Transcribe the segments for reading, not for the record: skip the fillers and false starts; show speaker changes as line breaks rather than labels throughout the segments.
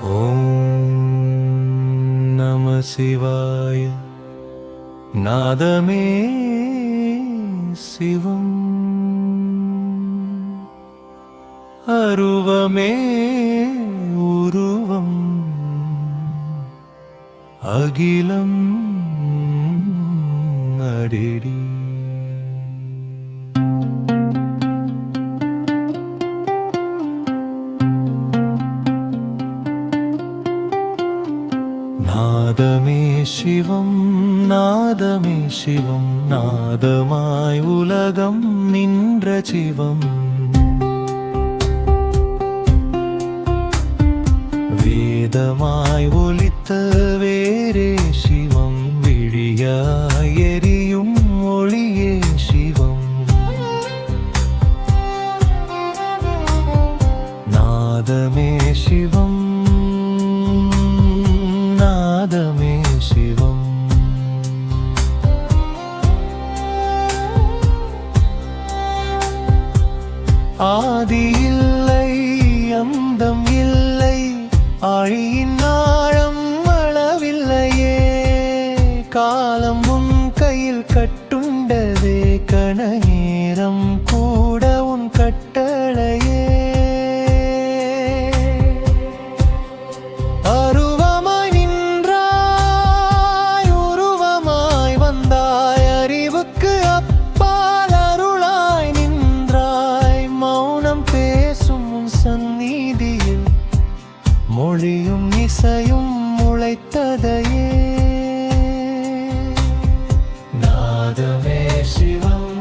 ஓம் நம சிவாய. நாதமே சிவம், அருவமே உருவம், அகிலம் அடிடி. நாதமே சிவம், நாதமே சிவம், நாதமாய் உலகம் நின்ற சிவம். வேதமாய் ஒலித்த வேரே சிவம், விழியாய் எரியும் ஒளியே சிவம். நாதமே சிவம், நாதமே சிவம். ஆதி இல்லை, அந்தம் இல்லை, ஆழியின் ஆழம் அளவில்லையே. காலம் உன் கையில் கட்டுண்டதே, கண நேரம் கூட உன் கட்டளையே. அருவமாய் நின்றாய், உருவமாய் வந்தாய், அறிவுக்கு அப்பால் அருளாய் நின்றாய். மௌனம் பேசும் உன் சந்நிதியில் மொழியும் இசையும் முளைத்ததையே. நாதமே சிவம்,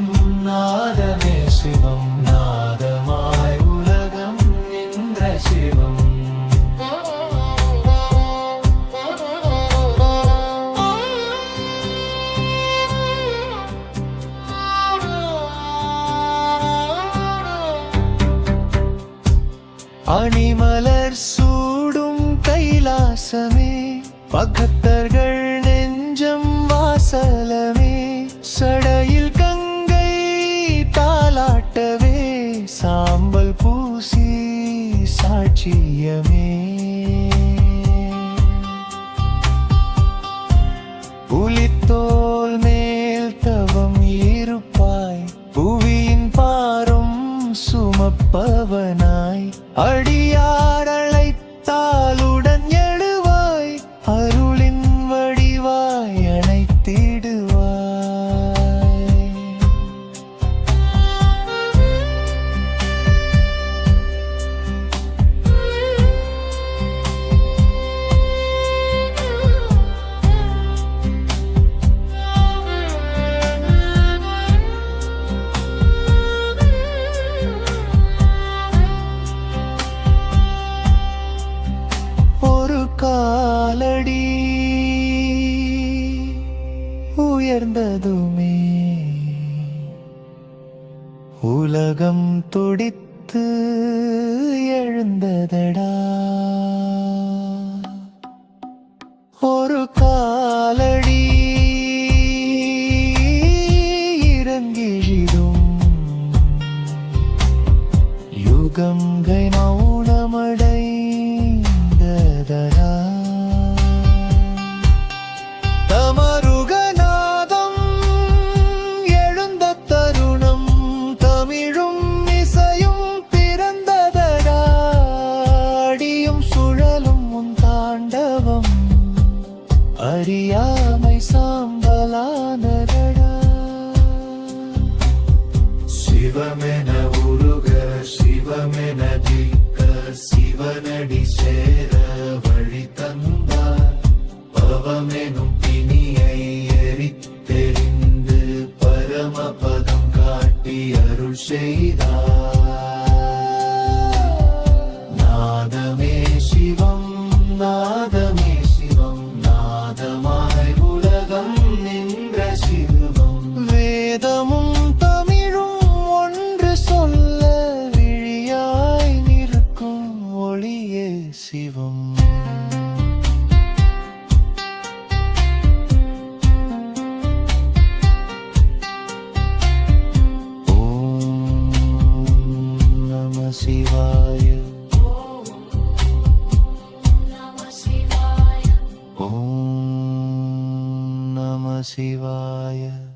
நாதமே சிவம், நாதமாய் உலகம் நின்ற சிவம். அணிமலர் சூடும் கைலாசமே, பக்தர்கள் நெஞ்சம் வாசலமே. சடையில் கங்கை தாலாட்டவே, சாம்பல் பூசி சாட்சியமே. புலித்தோல் மேல் தவம் இருப்பாய், புவியின் பாரம் சுமப்பவனாய். அடியார் அழைத்தாலுடன் எழுவாய், அருளின் வடிவாய் அணைத்திடுவாய். காலடி உயர்ந்ததுமே உலகம் துடித்து எழுந்ததடா. ஒரு காலடி இறங்கிடும் யுகங்கை மௌனமடைந்ததடா. தமருகநாதம் எழுந்த தருணம், தமிழும் இசையும் பிறந்ததடா. அடியும் சுழலும் உன் தாண்டவம், அறியாமை சாம்பலானதடா. சிவமென உருக, சிவமென திக்க, சிவனடி சேர வழி தந்தார். பவமெனும் பிணியை எரித்தெறிந்து பரமபதம் காட்டி அருள் செய்தார். நாதமே சிவம், நாதமே சிவம், நாதமாய் உலகம் நின்ற சிவம். வேதமும் தமிழும் ஒன்று சொல்ல, விழியாய் நிற்கும் ஒளியே சிவம். ஓம் நம சிவாய. சிவாய.